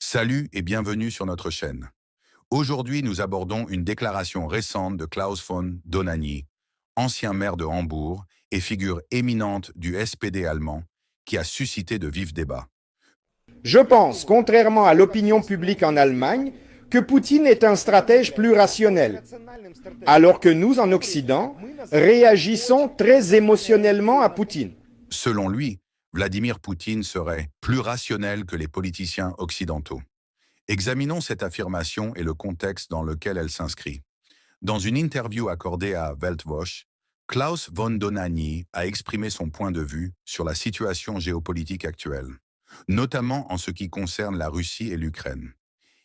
Salut et bienvenue sur notre chaîne. Aujourd'hui, nous abordons une déclaration récente de Klaus von Dohnanyi, ancien maire de Hambourg et figure éminente du SPD allemand, qui a suscité de vifs débats. Je pense, contrairement à l'opinion publique en Allemagne, que Poutine est un stratège plus rationnel, alors que nous, en Occident, réagissons très émotionnellement à Poutine. Selon lui, Vladimir Poutine serait plus rationnel que les politiciens occidentaux. Examinons cette affirmation et le contexte dans lequel elle s'inscrit. Dans une interview accordée à Weltwoche, Klaus von Dohnanyi a exprimé son point de vue sur la situation géopolitique actuelle, notamment en ce qui concerne la Russie et l'Ukraine.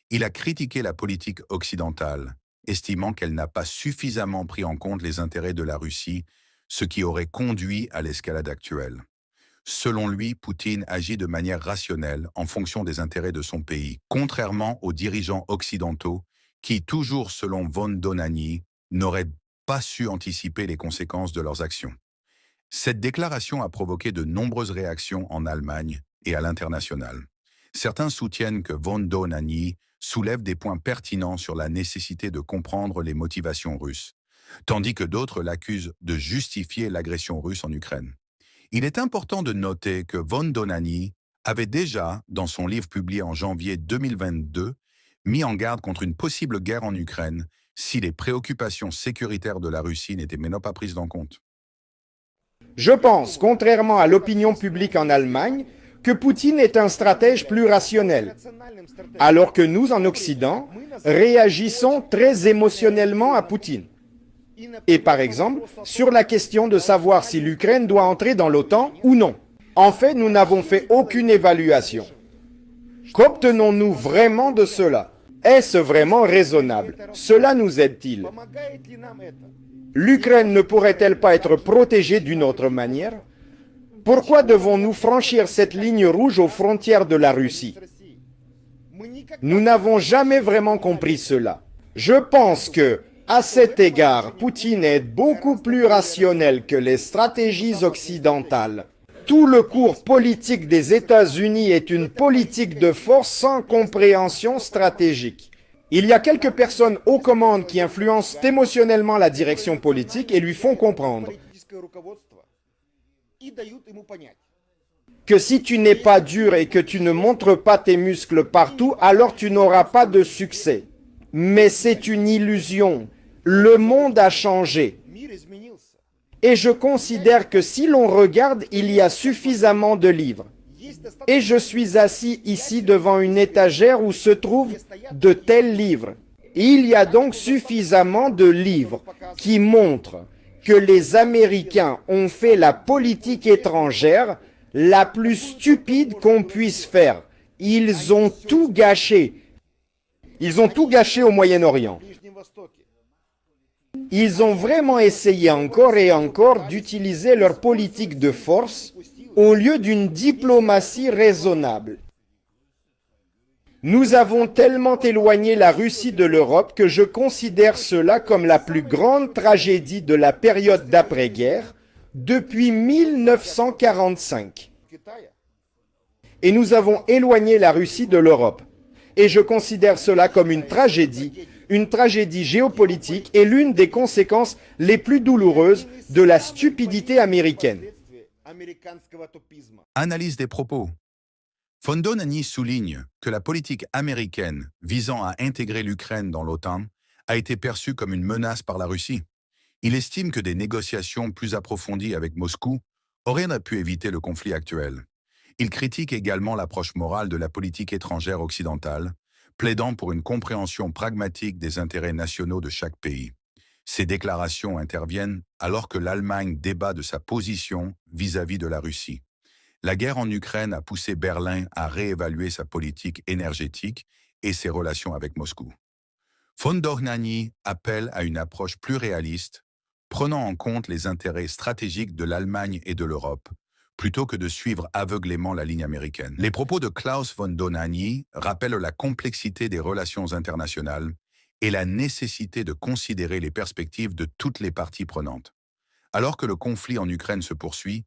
Il a critiqué la politique occidentale, estimant qu'elle n'a pas suffisamment pris en compte les intérêts de la Russie, ce qui aurait conduit à l'escalade actuelle. Selon lui, Poutine agit de manière rationnelle en fonction des intérêts de son pays, contrairement aux dirigeants occidentaux qui, toujours selon von Dohnanyi, n'auraient pas su anticiper les conséquences de leurs actions. Cette déclaration a provoqué de nombreuses réactions en Allemagne et à l'international. Certains soutiennent que von Dohnanyi soulève des points pertinents sur la nécessité de comprendre les motivations russes, tandis que d'autres l'accusent de justifier l'agression russe en Ukraine. Il est important de noter que von Dohnanyi avait déjà, dans son livre publié en janvier 2022, mis en garde contre une possible guerre en Ukraine si les préoccupations sécuritaires de la Russie n'étaient maintenant pas prises en compte. Je pense, contrairement à l'opinion publique en Allemagne, que Poutine est un stratège plus rationnel, alors que nous, en Occident, réagissons très émotionnellement à Poutine. Et par exemple, sur la question de savoir si l'Ukraine doit entrer dans l'OTAN ou non. En fait, nous n'avons fait aucune évaluation. Qu'obtenons-nous vraiment de cela? Est-ce vraiment raisonnable? Cela nous aide-t-il? L'Ukraine ne pourrait-elle pas être protégée d'une autre manière? Pourquoi devons-nous franchir cette ligne rouge aux frontières de la Russie? Nous n'avons jamais vraiment compris cela. Je pense que, à cet égard, Poutine est beaucoup plus rationnel que les stratégies occidentales. Tout le cours politique des États-Unis est une politique de force sans compréhension stratégique. Il y a quelques personnes aux commandes qui influencent émotionnellement la direction politique et lui font comprendre que si tu n'es pas dur et que tu ne montres pas tes muscles partout, alors tu n'auras pas de succès. Mais c'est une illusion. Le monde a changé. Et je considère que si l'on regarde, il y a suffisamment de livres. Et je suis assis ici devant une étagère où se trouvent de tels livres. Il y a donc suffisamment de livres qui montrent que les Américains ont fait la politique étrangère la plus stupide qu'on puisse faire. Ils ont tout gâché. Ils ont tout gâché au Moyen-Orient. Ils ont vraiment essayé encore et encore d'utiliser leur politique de force au lieu d'une diplomatie raisonnable. Nous avons tellement éloigné la Russie de l'Europe que je considère cela comme la plus grande tragédie de la période d'après-guerre depuis 1945. Et nous avons éloigné la Russie de l'Europe. Et je considère cela comme une tragédie géopolitique et l'une des conséquences les plus douloureuses de la stupidité américaine. Analyse des propos. Von Dohnanyi souligne que la politique américaine visant à intégrer l'Ukraine dans l'OTAN a été perçue comme une menace par la Russie. Il estime que des négociations plus approfondies avec Moscou auraient pu éviter le conflit actuel. Il critique également l'approche morale de la politique étrangère occidentale, plaidant pour une compréhension pragmatique des intérêts nationaux de chaque pays. Ces déclarations interviennent alors que l'Allemagne débat de sa position vis-à-vis de la Russie. La guerre en Ukraine a poussé Berlin à réévaluer sa politique énergétique et ses relations avec Moscou. Von Dohnanyi appelle à une approche plus réaliste, prenant en compte les intérêts stratégiques de l'Allemagne et de l'Europe, plutôt que de suivre aveuglément la ligne américaine. Les propos de Klaus von Dohnanyi rappellent la complexité des relations internationales et la nécessité de considérer les perspectives de toutes les parties prenantes. Alors que le conflit en Ukraine se poursuit,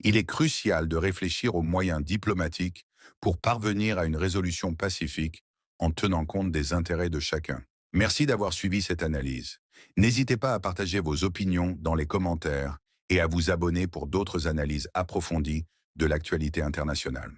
il est crucial de réfléchir aux moyens diplomatiques pour parvenir à une résolution pacifique en tenant compte des intérêts de chacun. Merci d'avoir suivi cette analyse. N'hésitez pas à partager vos opinions dans les commentaires et à vous abonner pour d'autres analyses approfondies de l'actualité internationale.